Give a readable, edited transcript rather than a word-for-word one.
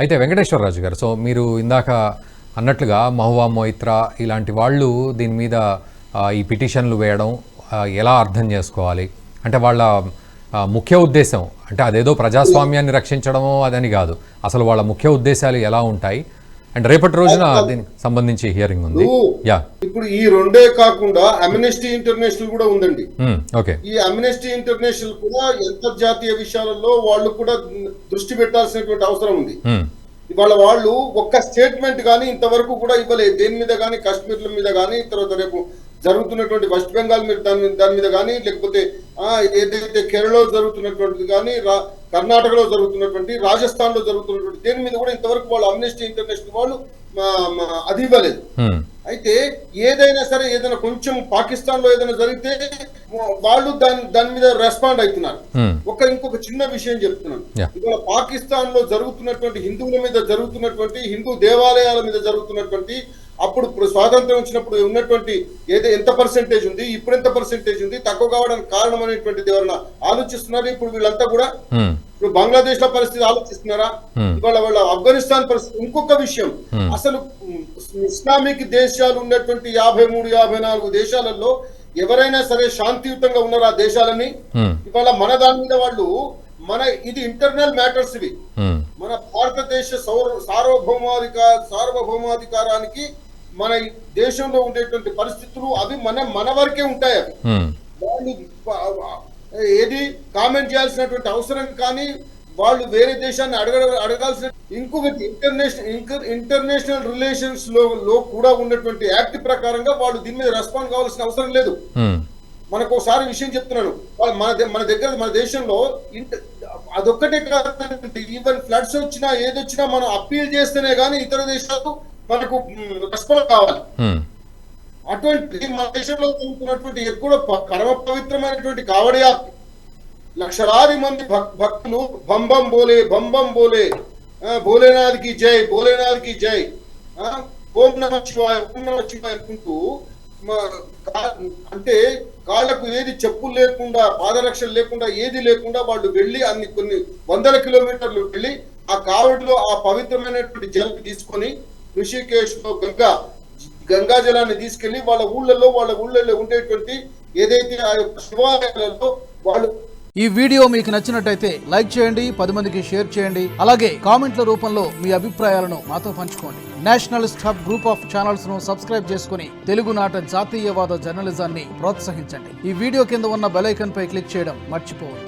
అయితే వెంకటేశ్వరరాజు గారు, సో మీరు ఇందాక అన్నట్లుగా మహువా మొయిత్రా ఇలాంటి వాళ్ళు దీని మీద ఈ పిటిషన్లు వేయడం ఎలా అర్థం చేసుకోవాలి? అంటే వాళ్ళ ముఖ్య ఉద్దేశం అంటే అదేదో ప్రజాస్వామ్యాన్ని రక్షించడమో అదని కాదు, అసలు వాళ్ళ ముఖ్య ఉద్దేశాలు ఎలా ఉంటాయి? అండ్ రేపటి రోజున దీనికి సంబంధించి హియరింగ్ ఉంది. ఇప్పుడు ఈ రెండే కాకుండా అమ్నెస్టీ ఇంటర్నేషనల్ కూడా ఉందండి. ఓకే, ఈ అమ్నెస్టీ ఇంటర్నేషనల్ కూడా అంతర్జాతీయ విషయాలలో వాళ్ళు కూడా దృష్టి పెట్టాల్సినటువంటి అవసరం ఉంది. ఇవాళ వాళ్ళు ఒక్క స్టేట్మెంట్ కానీ ఇంతవరకు కూడా ఇవ్వలేదు దేని మీద కానీ, కాశ్మీర్ల మీద కానీ, తర్వాత రేపు జరుగుతున్నటువంటి వెస్ట్ బెంగాల్ మీద దాని మీద కానీ, లేకపోతే ఏదైతే కేరళలో జరుగుతున్నటువంటిది కానీ, కర్ణాటకలో జరుగుతున్నటువంటి, రాజస్థాన్ లో జరుగుతున్నటువంటి దేని మీద కూడా ఇంతవరకు వాళ్ళు అమ్నెస్టీ ఇంటర్నేషనల్ వాళ్ళు అది ఇవ్వలేదు. అయితే ఏదైనా సరే, ఏదైనా కొంచెం పాకిస్తాన్ లో ఏదైనా జరిగితే వాళ్ళు దాని మీద రెస్పాండ్ అవుతున్నారు. ఇంకొక చిన్న విషయం చెప్తున్నాను. ఇవాళ పాకిస్తాన్ లో జరుగుతున్నటువంటి హిందువుల మీద జరుగుతున్నటువంటి, హిందూ దేవాలయాల మీద జరుగుతున్నటువంటి, అప్పుడు స్వాతంత్రం వచ్చినప్పుడు ఉన్నటువంటి ఎంత పర్సెంటేజ్ ఉంది, ఇప్పుడు ఎంత పర్సెంటేజ్ ఉంది, తక్కువ కావడానికి కారణం అనేటువంటిది ఎవరన్నా ఆలోచిస్తున్నారు? ఇప్పుడు వీళ్ళంతా కూడా ఇప్పుడు బంగ్లాదేశ్ లో పరిస్థితి ఆలోచిస్తున్నారా? ఇవాళ వాళ్ళ ఆఫ్ఘనిస్తాన్ పరిస్థితి. ఇంకొక విషయం, అసలు ఇస్లామిక్ దేశాలు ఉన్నటువంటి 53-54 దేశాలలో ఎవరైనా సరే శాంతియుతంగా ఉన్నారు ఆ దేశాలని? ఇవాళ మన దాని మీద వాళ్ళు ఇది ఇంటర్నల్ మ్యాటర్స్ ఇవి. మన భారతదేశ సార్వభౌమాధికారానికి మన దేశంలో ఉండేటువంటి పరిస్థితులు అవి మన వరకే ఉంటాయి. అవి వాళ్ళు ఏది కామెంట్ చేయాల్సినటువంటి అవసరం కానీ, వాళ్ళు వేరే దేశాన్ని అడగాల్సిన. ఇంకొకటి, ఇంటర్నేషనల్ రిలేషన్స్ లో కూడా ఉన్నటువంటి యాక్ట్ ప్రకారంగా వాళ్ళు దీని మీద రెస్పాండ్ కావాల్సిన అవసరం లేదు. మనకు ఒకసారి విషయం చెప్తున్నాను, మన దేశంలో అదొక్కటే కాదండి, ఈవెన్ ఫ్లడ్స్ వచ్చినా ఏదొచ్చినా మనం అప్పీల్ చేస్తేనే గానీ ఇతర దేశాలు మనకు రెస్పాండ్ కావాలి. అటువంటి మన దేశంలో జరుగుతున్నటువంటి ఎక్కువ పరమ పవిత్రమైనటువంటి కావడి యాత్ర, లక్షలాది మంది భక్తులు బంబం బోలే భోలేనాథ్ కి జై, భోలేనాథ్ కి జై, ఓం నమః శివాయ అనుకుంటూ, అంటే కాళ్లకు ఏది చెప్పులు లేకుండా, పాదరక్షలు లేకుండా, ఏది లేకుండా వాళ్ళు వెళ్ళి కొన్ని వందల కిలోమీటర్లు వెళ్ళి ఆ కావడిలో ఆ పవిత్రమైనటువంటి జలం తీసుకొని ఋషికేశ్ లో గంగా జలాన్ని తీసుకెళ్లి వాళ్ళ ఊళ్ళల్లో ఉండేటువంటి ఏదైతే ఆ యొక్క శివాలయాలలో వాళ్ళు. ఈ వీడియో మీకు నచ్చినట్టయితే లైక్ చేయండి, 10 మందికి షేర్ చేయండి, అలాగే కామెంట్ల రూపంలో మీ అభిప్రాయాలను మాతో పంచుకోండి. Nationalist hub group of channels ను సబ్స్క్రైబ్ చేసుకుని తెలుగునాట జాతీయవాద జర్నలిజాన్ని ప్రోత్సహించండి. ఈ వీడియో కింద ఉన్న బెల్ ఐకాన్ పై క్లిక్ చేయడం మర్చిపోవద్దు.